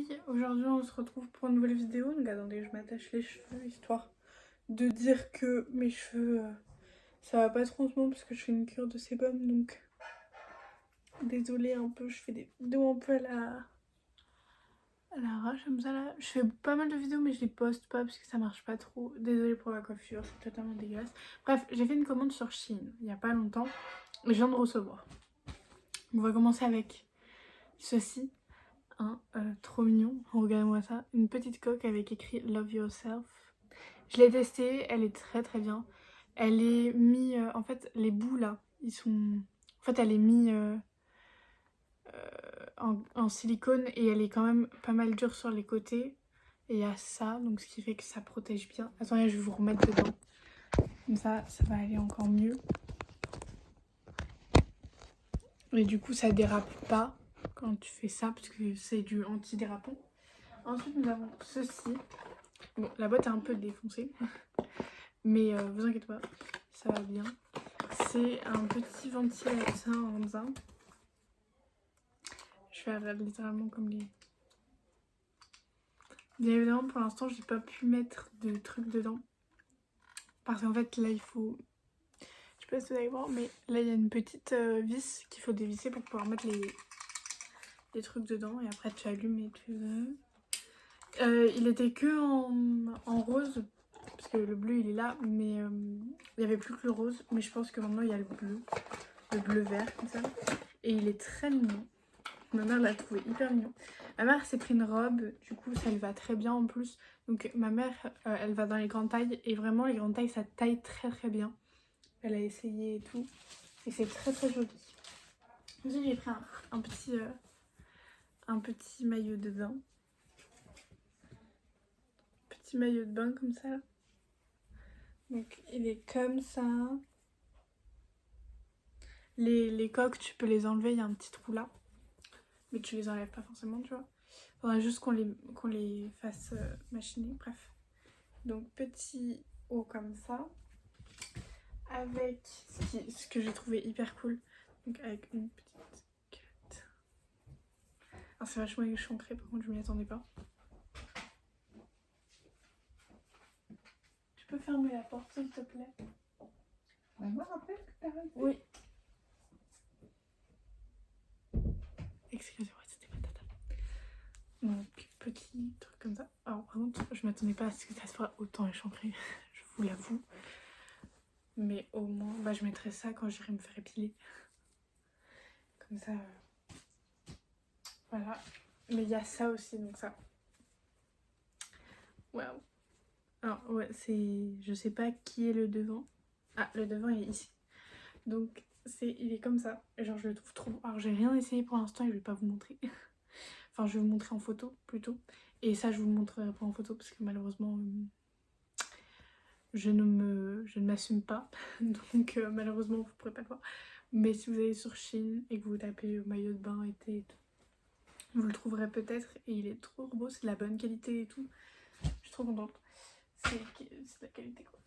filles, aujourd'hui on se retrouve pour une nouvelle vidéo. Donc attendez, je m'attache les cheveux histoire de dire que mes cheveux ça va pas trop en ce moment parce que je fais une cure de sébum, donc désolée un peu, je fais des vidéos un peu à l'arrache comme ça là. Je fais pas mal de vidéos mais je les poste pas parce que ça marche pas trop. Désolée pour la coiffure, c'est totalement dégueulasse. Bref, j'ai fait une commande sur Shein il y a pas longtemps et je viens de recevoir. On va commencer avec ceci. Trop mignon, regardez-moi ça, une petite coque avec écrit Love Yourself. Je l'ai testée, elle est très très bien. Elle est mise, en fait les bouts là, ils sont... En fait elle est mise en silicone et elle est quand même pas mal dure sur les côtés. Et il y a ça, donc ce qui fait que ça protège bien. Attendez, je vais vous remettre dedans. Comme ça va aller encore mieux. Et du coup ça dérape pas quand tu fais ça parce que c'est du anti-dérapant. Ensuite nous avons ceci. Bon, la boîte est un peu défoncée, mais vous inquiétez pas, ça va bien. C'est un petit ventilateur en zinc. Je fais littéralement comme les... Bien évidemment, pour l'instant, j'ai pas pu mettre de trucs dedans. Parce qu'en fait, là, il faut... Je sais pas si vous allez voir, mais là, il y a une petite vis qu'il faut dévisser pour pouvoir mettre les trucs dedans. Et après, tu allumes et tu... il était que en rose. Parce que le bleu il est là, mais il n'y avait plus que le rose. Mais je pense que maintenant il y a le bleu vert comme ça. Et il est très mignon. Ma mère l'a trouvé hyper mignon. Ma mère s'est pris une robe, du coup ça lui va très bien en plus. Donc ma mère elle va dans les grandes tailles et vraiment les grandes tailles ça taille très très bien. Elle a essayé et tout. Et c'est très très joli. Ensuite j'ai pris un petit maillot de bain. Petit maillot de bain comme ça. Donc il est comme ça. Les coques, tu peux les enlever, il y a un petit trou là. Mais tu les enlèves pas forcément, tu vois. Faudra juste qu'on les fasse machiner, bref. Donc petit haut comme ça. Avec ce que j'ai trouvé hyper cool. Donc avec une petite culotte. Alors c'est vachement échancré, par contre je m'y attendais pas. Tu peux fermer la porte s'il te plaît? On va voir un peu ce que t'as fait. Oui. Excusez-moi, c'était ma tata. Donc petit truc comme ça. Alors par contre je m'attendais pas à ce que ça soit autant échancré, je vous l'avoue. Mais au moins bah, je mettrai ça quand j'irai me faire épiler. Comme ça. Voilà. Mais il y a ça aussi, donc ça. Waouh. Alors ouais, c'est... Je sais pas qui est le devant. Ah, le devant il est ici. Donc il est comme ça. Et genre je le trouve trop beau. Alors j'ai rien essayé pour l'instant et je vais pas vous montrer. Enfin je vais vous montrer en photo plutôt. Et ça je vous le montrerai pas en photo parce que malheureusement je ne m'assume pas. Donc malheureusement vous pourrez pas le voir. Mais si vous allez sur Shein et que vous tapez maillot de bain été et tout, vous le trouverez peut-être et il est trop beau, c'est de la bonne qualité et tout. Je suis trop contente. C'est de la qualité quoi.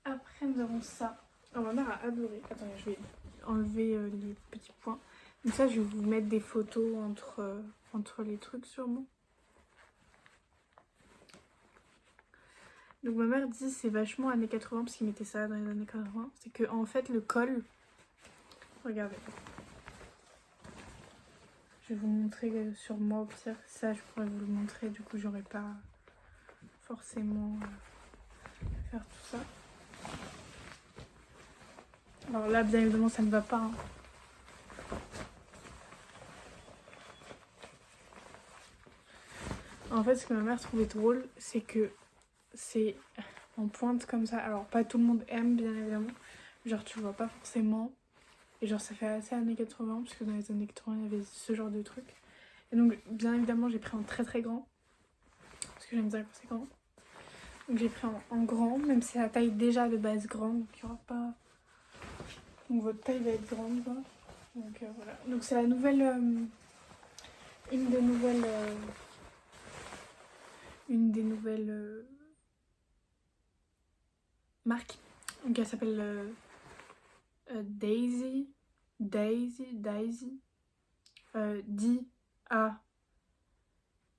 Après nous avons ça. Alors ma mère a adoré. Attendez, je vais enlever les petits points. Donc ça je vais vous mettre des photos entre les trucs sûrement. Donc ma mère dit c'est vachement années 80 parce qu'ils mettaient ça dans les années 80. C'est que en fait le col, regardez. Je vais vous montrer sur moi au pire. Ça je pourrais vous le montrer, du coup j'aurais pas forcément faire tout ça. Alors là bien évidemment ça ne va pas. Hein. En fait ce que ma mère trouvait drôle c'est que c'est en pointe comme ça. Alors pas tout le monde aime bien évidemment. Genre tu vois pas forcément. Et genre ça fait assez années 80 parce que dans les années 80 il y avait ce genre de truc. Et donc bien évidemment j'ai pris en très très grand. Parce que j'aime bien quand c'est grand. Donc j'ai pris en grand, même si la taille déjà de base grande. Donc il n'y aura pas... Donc votre taille va être grande quoi. Donc voilà. Donc c'est la nouvelle... une des nouvelles marques. Donc elle s'appelle Daisy. D-A-I-S-Y.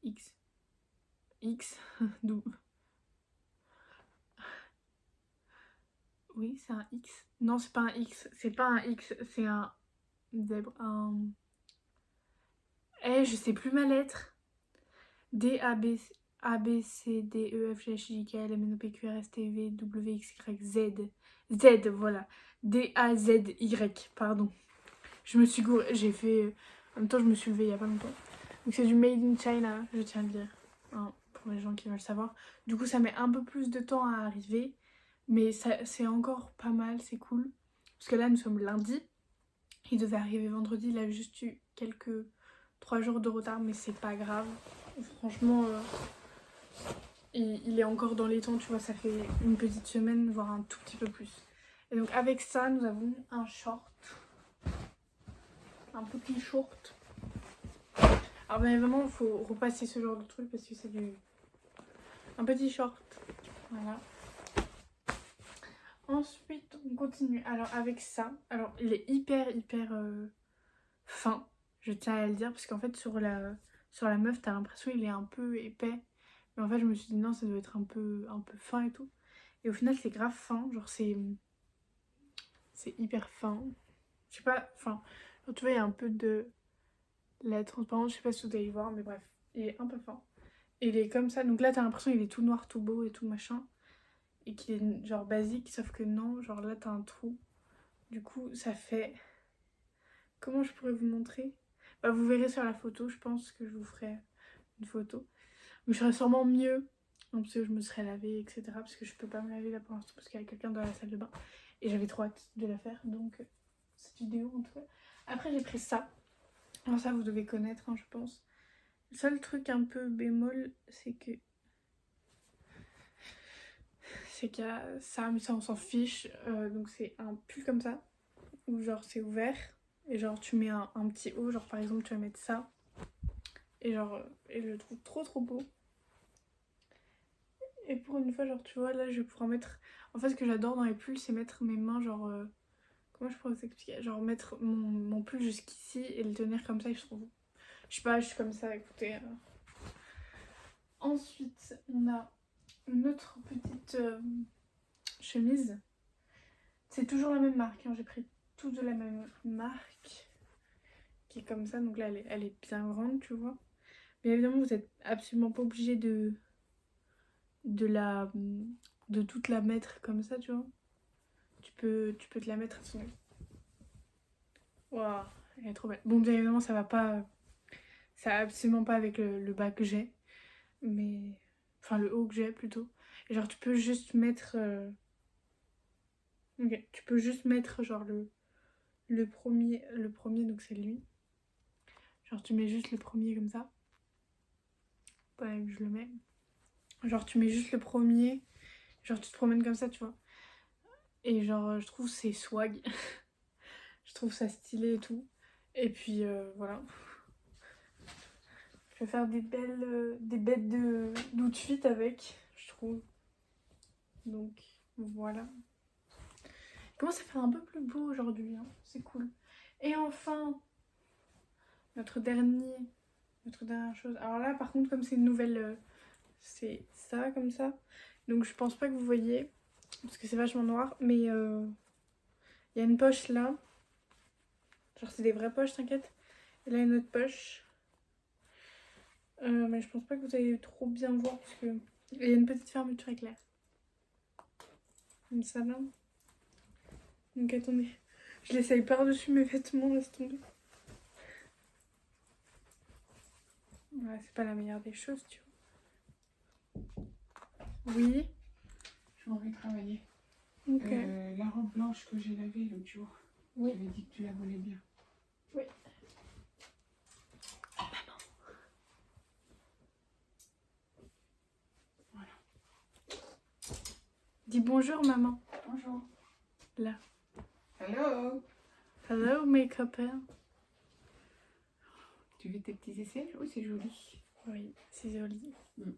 X. X. Oui, c'est un X. Non, c'est pas un X. C'est pas un X, c'est un zèbre. Je sais plus ma lettre. D, A, B, C, D, E, F, G, H, I, J, K, L, M, N, O, P, Q, R, S, T, V, W, X, Y, Z. Z, voilà. D, A, Z, Y, pardon. Je me suis gourée, j'ai fait... En même temps, je me suis levée il y a pas longtemps. Donc c'est du Made in China, je tiens à le dire. Hein, pour les gens qui veulent savoir. Du coup, ça met un peu plus de temps à arriver. Mais c'est encore pas mal, c'est cool. Parce que là, nous sommes lundi. Il devait arriver vendredi, il a juste eu 3 jours de retard, mais c'est pas grave. Franchement, il est encore dans les temps, tu vois, ça fait une petite semaine, voire un tout petit peu plus. Et donc avec ça, nous avons un short. Un petit short. Alors bien évidemment, il faut repasser ce genre de truc parce que c'est un petit short. Voilà. Ensuite, on continue. Alors avec ça, alors il est hyper fin, je tiens à le dire, parce qu'en fait sur la meuf, t'as l'impression qu'il est un peu épais. Mais en fait, je me suis dit non, ça doit être un peu fin et tout. Et au final, c'est grave fin, genre c'est hyper fin. Je sais pas, enfin, tu vois, il y a un peu de la transparence, je sais pas si vous allez voir, mais bref, il est un peu fin. Et il est comme ça, donc là t'as l'impression qu'il est tout noir, tout beau et tout machin. Et qu'il est genre basique, sauf que non, genre là t'as un trou. Du coup, ça fait... Comment je pourrais vous montrer? Bah, vous verrez sur la photo, je pense que je vous ferai une photo. Mais je serais sûrement mieux, parce que je me serais lavée, etc. Parce que je peux pas me laver là pour l'instant, parce qu'il y a quelqu'un dans la salle de bain. Et j'avais trop hâte de la faire, donc cette vidéo en tout cas. Après j'ai pris ça. Alors ça vous devez connaître, hein, je pense. Le seul truc un peu bémol, c'est qu'il y a ça, mais ça on s'en fiche. Donc c'est un pull comme ça, où genre c'est ouvert. Et genre tu mets un petit haut, genre par exemple tu vas mettre ça. Et genre, et je le trouve trop beau. Et pour une fois, genre tu vois, là je vais pouvoir mettre... En fait ce que j'adore dans les pulls, c'est mettre mes mains genre... Comment je pourrais vous expliquer? Genre mettre mon pull jusqu'ici et le tenir comme ça, je trouve... Je sais pas, je suis comme ça, écoutez. Ensuite, on a une autre petite chemise. C'est toujours la même marque, hein. J'ai pris tout de la même marque. Qui est comme ça, donc là elle est bien grande, tu vois. Mais évidemment, vous n'êtes absolument pas obligé de toute la mettre comme ça, tu vois. Tu peux te la mettre. Waouh, elle est trop belle. Bon, bien évidemment, ça va pas... Ça va absolument pas avec le bas que j'ai. Mais... Enfin, le haut que j'ai, plutôt. Et genre, tu peux juste mettre... Ok, tu peux juste mettre, genre, le premier, donc c'est lui. Genre, tu mets juste le premier comme ça. Ouais, je le mets. Genre, tu mets juste le premier. Genre, tu te promènes comme ça, tu vois. Et genre, je trouve c'est swag. Je trouve ça stylé et tout. Et puis, voilà. Je vais faire des bêtes d'outfit avec, je trouve. Donc, voilà. Il commence à faire un peu plus beau aujourd'hui, hein. C'est cool. Et enfin, notre dernière chose. Alors là, par contre, comme c'est une nouvelle... c'est ça, comme ça. Donc je pense pas que vous voyez, parce que c'est vachement noir. Mais il y a une poche là. Genre c'est des vraies poches, t'inquiète. Et là, une autre poche. Mais je pense pas que vous allez trop bien voir, parce que... Il y a une petite fermeture éclair. Comme ça, là. Donc attendez. Je l'essaye par-dessus mes vêtements, laisse tomber. Ouais, c'est pas la meilleure des choses, tu vois. Oui. Je m'en vais travailler. Ok. La robe blanche que j'ai lavée l'autre jour. Oui. Tu avais dit que tu la voulais bien. Oui. Voilà. Dis bonjour, maman. Bonjour. Là. Hello. Hello, mes copains. Tu veux tes petits essais? Oui, c'est joli. Oui, c'est joli. Mm.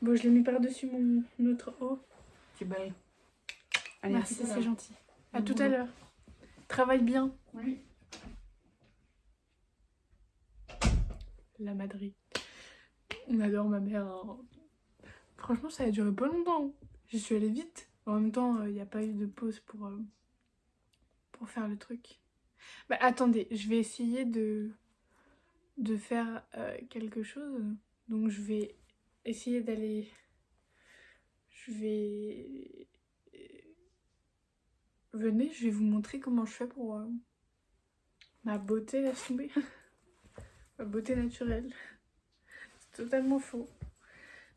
Bon, je l'ai mis par-dessus mon autre haut. C'est belle. Allez, Merci, c'est gentil. À Bon tout boulot. à l'heure. Travaille bien. Oui. La Madrid. On adore ma mère. Hein. Franchement, ça a duré pas longtemps. J'y suis allée vite. En même temps, il n'y a pas eu de pause pour faire le truc. Bah attendez, je vais essayer de faire quelque chose. Donc je vais essayer d'aller... Je vais... Venez, je vais vous montrer comment je fais pour ma beauté, laisse tomber. Ma beauté naturelle. C'est totalement faux.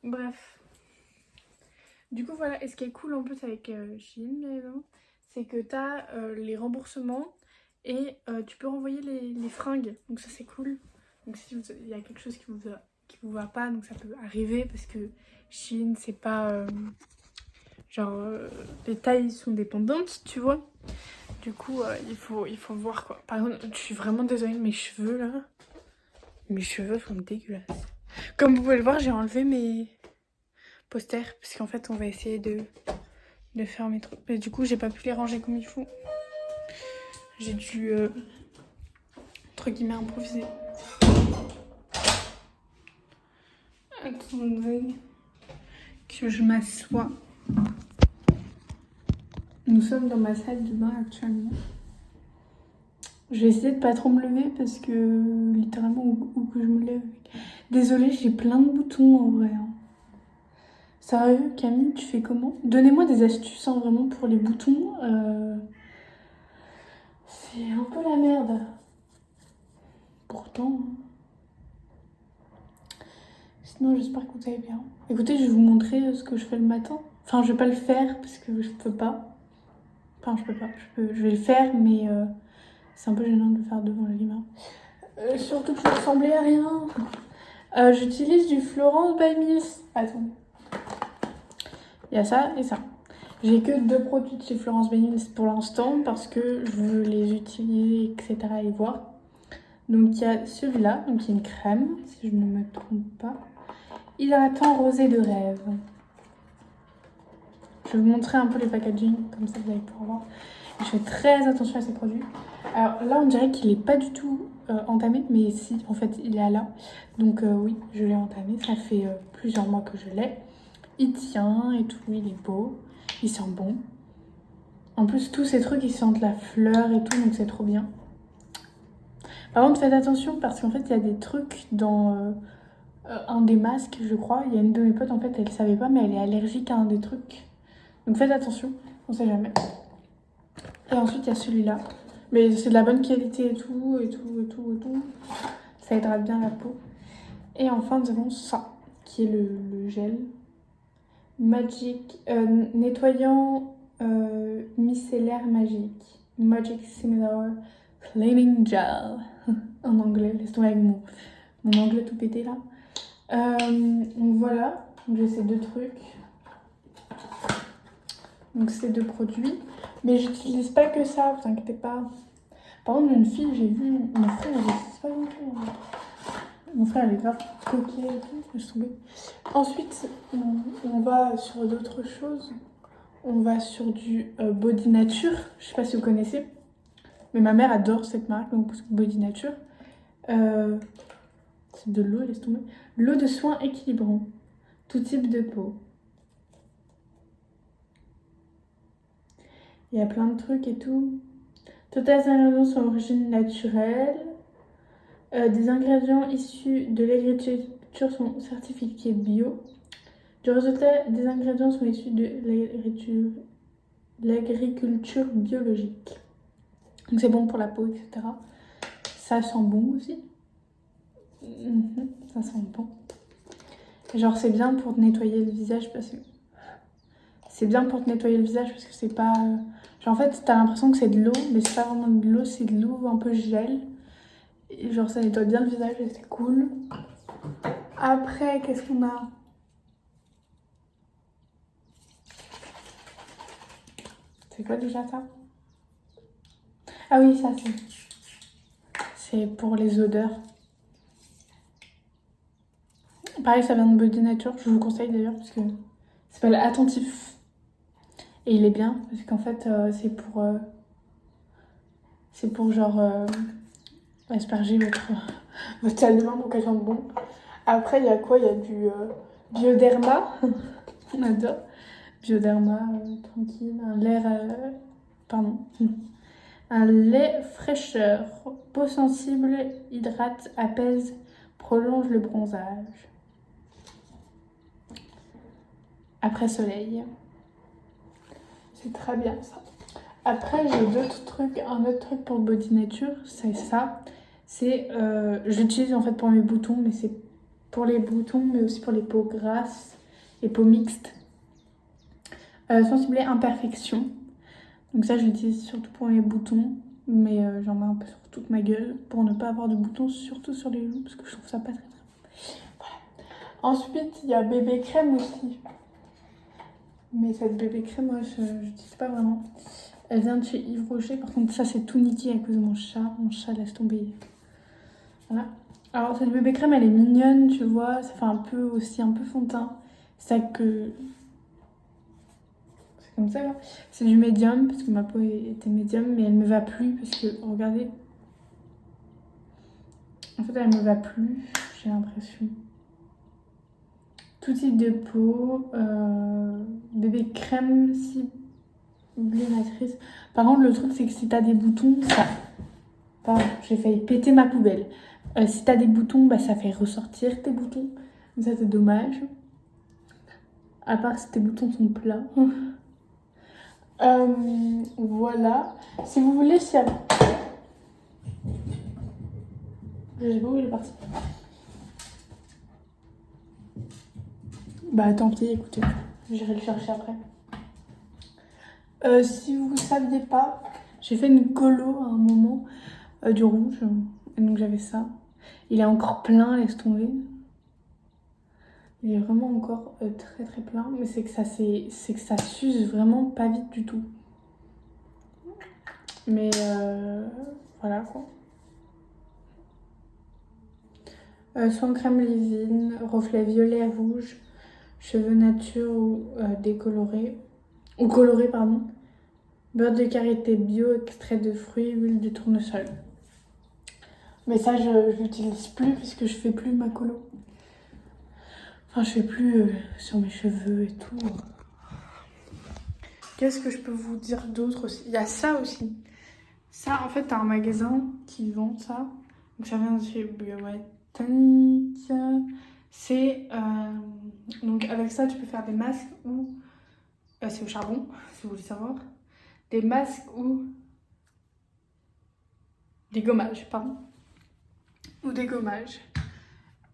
Bref. Du coup, voilà. Et ce qui est cool en plus avec Shein, bien évidemment, c'est que tu as les remboursements et tu peux renvoyer les fringues. Donc ça, c'est cool. Donc si il y a quelque chose qui vous va pas, donc ça peut arriver parce que Shein, c'est pas... les tailles sont dépendantes, tu vois. Du coup, il faut voir quoi. Par exemple, je suis vraiment désolée, mes cheveux là. Mes cheveux sont dégueulasses. Comme vous pouvez le voir, j'ai enlevé mes posters. Parce qu'en fait, on va essayer de faire mes trucs. Mais du coup, j'ai pas pu les ranger comme il faut. J'ai dû, entre guillemets, improviser. Attendez que je m'assois. Nous sommes dans ma salle de bain actuellement. Je vais essayer de pas trop me lever parce que littéralement où que je me lève. Désolée, j'ai plein de boutons en vrai. Hein. Sérieux, Camille, tu fais comment? Donnez-moi des astuces hein, vraiment pour les boutons. C'est un peu la merde. Pourtant. Sinon, j'espère que vous allez bien. Écoutez, je vais vous montrer ce que je fais le matin. Enfin, je vais pas le faire parce que je peux pas. Enfin, je peux pas. Je vais le faire, mais c'est un peu gênant de le faire devant la lumière. Surtout que je ressemblais à rien. J'utilise du Florence by Mills. Attends. Il y a ça et ça. J'ai que 2 produits de chez Florence by Mills pour l'instant parce que je veux les utiliser, etc. et voir. Donc il y a celui-là, donc il y a une crème, si je ne me trompe pas. Hydratant rosé de rêve. Je vais vous montrer un peu les packaging, comme ça vous allez pouvoir voir. Je fais très attention à ces produits. Alors là, on dirait qu'il n'est pas du tout entamé, mais si, en fait, il est là. Donc oui, je l'ai entamé. Ça fait plusieurs mois que je l'ai. Il tient et tout, il est beau. Il sent bon. En plus, tous ces trucs, ils sentent la fleur et tout, donc c'est trop bien. Par contre, faites attention parce qu'en fait, il y a des trucs dans un des masques, je crois. Il y a une de mes potes, en fait, elle savait pas, mais elle est allergique à un des trucs. Donc faites attention, on sait jamais. Et ensuite, il y a celui-là. Mais c'est de la bonne qualité et tout, et tout, et tout, et tout. Ça hydrate bien la peau. Et enfin, nous avons ça, qui est le gel. Magic, nettoyant micellaire magique. Magic Similar Cleaning Gel. En anglais, laisse tomber avec mon anglais tout pété là. Donc voilà, j'ai ces 2 trucs. Donc ces 2 produits. Mais j'utilise pas que ça, vous inquiétez pas. Par contre, une fille, j'ai vu, mon frère, il n'utilise pas du tout. Mon frère, il est grave coquet et tout, laisse tomber. Ensuite, on va sur d'autres choses. On va sur du Body Nature. Je sais pas si vous connaissez. Mais ma mère adore cette marque, donc Body Nature. C'est de l'eau, laisse tomber. L'eau de soin équilibrant. Tout type de peau. Il y a plein de trucs et tout. Total ingrédients sont d'origine naturelle. Des ingrédients issus de l'agriculture sont certifiés bio. Du résultat, des ingrédients sont issus de l'agriculture biologique. Donc c'est bon pour la peau, etc. Ça sent bon aussi. Ça sent bon. Genre c'est bien pour te nettoyer le visage parce que... C'est bien pour te nettoyer le visage parce que c'est pas... Genre en fait t'as l'impression que c'est de l'eau, mais c'est pas vraiment de l'eau, c'est de l'eau un peu gel. Et genre ça nettoie bien le visage et c'est cool. Après, qu'est-ce qu'on a? C'est quoi déjà ça? Ah oui, ça c'est pour les odeurs. Pareil, ça vient de Body Nature, je vous le conseille d'ailleurs parce que ça s'appelle Attentif. Et il est bien parce qu'en fait c'est pour genre asperger votre salle de bain pour qu'elle sente bon. Après, il y a quoi? Il y a du Bioderma. On adore. Bioderma, tranquille. Pardon. Un lait fraîcheur. Peau sensible, hydrate, apaise, prolonge le bronzage. Après soleil. C'est très bien ça. Après, j'ai d'autres trucs. Un autre truc pour Body Nature, c'est ça. C'est, je l'utilise en fait pour mes boutons, mais c'est pour les boutons, mais aussi pour les peaux grasses et peaux mixtes. Sensible et imperfection. Donc ça, je l'utilise surtout pour mes boutons, mais j'en mets un peu sur toute ma gueule pour ne pas avoir de boutons, surtout sur les joues, parce que je trouve ça pas très très. Voilà. Ensuite, il y a bébé crème aussi. Mais cette bébé crème, moi, je n'utilise pas vraiment. Elle vient de chez Yves Rocher. Par contre, ça, c'est tout niqué à cause de mon chat. Mon chat laisse tomber. Voilà. Alors, cette bébé crème, elle est mignonne, tu vois. Ça fait un peu aussi, un peu fond de teint. C'est ça que... C'est comme ça, là. C'est du médium, parce que ma peau était médium, mais elle me va plus, parce que, regardez. En fait, elle me va plus, j'ai l'impression. Tout type de peau. Bébé crème, sublimatrice. Par contre, le truc, c'est que si t'as des boutons, ça... Pardon, j'ai failli péter ma poubelle. Si t'as des boutons, bah, ça fait ressortir tes boutons. Ça, c'est dommage. À part si tes boutons sont plats. Voilà. Si vous voulez, si... Je sais pas où il est parti. Bah, tant pis, écoutez. J'irai le chercher après. Si vous ne saviez pas, j'ai fait une colo à un moment du rouge. Et donc j'avais ça. Il est encore plein, laisse tomber. Il est vraiment encore très très plein. Mais c'est que ça s'use vraiment pas vite du tout. Mais voilà quoi. Soin crème leave-in, reflet violet rouge, cheveux nature ou décolorés. Ou colorés, pardon. Beurre de karité bio, extrait de fruits, huile de tournesol. Mais ça, je l'utilise plus puisque je fais plus ma colo. Enfin, je fais plus sur mes cheveux et tout. Qu'est-ce que je peux vous dire d'autre aussi? Il y a ça aussi. Ça, en fait, t'as un magasin qui vend ça. Donc, ça vient de chez Biobotanique. C'est... donc, avec ça, tu peux faire des masques ou... c'est au charbon, si vous voulez savoir. Des masques ou... Des gommages, pardon. Ou des gommages.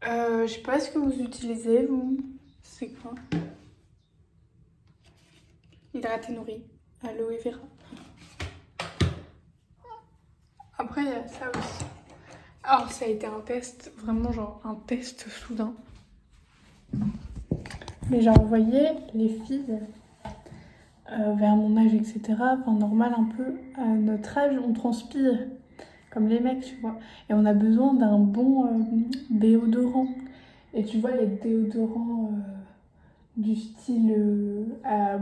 Je sais pas ce que vous utilisez, vous. C'est quoi? Hydraté nourri. Aloe vera. Après, il y a ça aussi. Alors, ça a été un test, vraiment genre un test soudain. Mais genre, vous voyez, les filles, vers mon âge, etc., enfin, normal un peu, à notre âge, on transpire. Comme les mecs, tu vois. Et on a besoin d'un bon déodorant. Et tu vois, les déodorants du style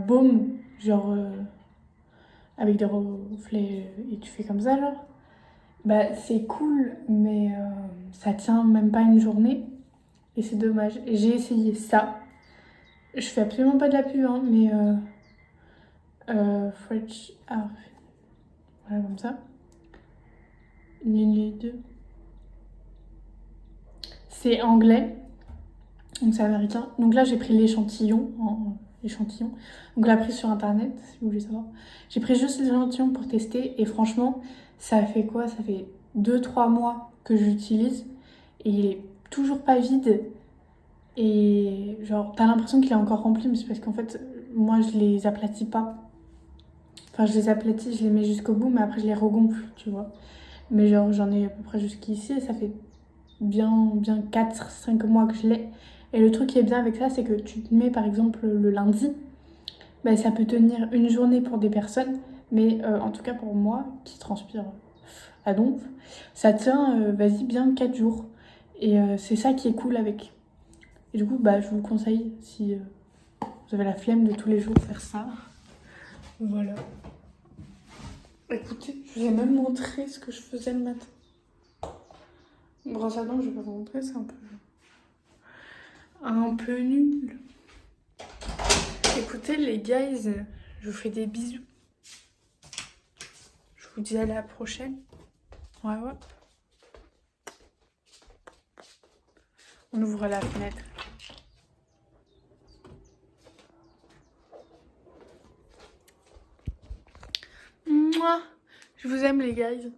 baume, genre avec des reflets, et tu fais comme ça, genre. Bah, c'est cool, mais ça tient même pas une journée. Et c'est dommage. Et j'ai essayé ça. Je fais absolument pas de la pub, hein, mais French. Ah, voilà, comme ça. C'est anglais, donc c'est américain. Donc là, j'ai pris l'échantillon. Donc là, pris sur internet, si vous voulez savoir. J'ai pris juste l'échantillon pour tester. Et franchement, ça fait quoi? Ça fait 2-3 mois que j'utilise. Et il est toujours pas vide. Et genre, t'as l'impression qu'il est encore rempli, mais c'est parce qu'en fait, moi, je les aplatis pas. Enfin, je les aplatis, je les mets jusqu'au bout, mais après, je les regonfle, tu vois. Mais genre, j'en ai à peu près jusqu'ici, et ça fait bien 4-5 mois que je l'ai. Et le truc qui est bien avec ça, c'est que tu te mets, par exemple, le lundi, bah, ça peut tenir une journée pour des personnes, mais en tout cas pour moi, qui transpire à donf, ça tient, vas-y, bien 4 jours. Et c'est ça qui est cool avec. Et du coup, bah, je vous conseille, si vous avez la flemme de tous les jours faire ça. Voilà. Écoutez, je vous ai même montré ce que je faisais le matin. Brosse à dents, je vais pas vous montrer, c'est un peu... un peu nul. Écoutez les guys, je vous fais des bisous. Je vous dis à la prochaine. Ouais. On ouvre la fenêtre. Mouah. Je vous aime les guys.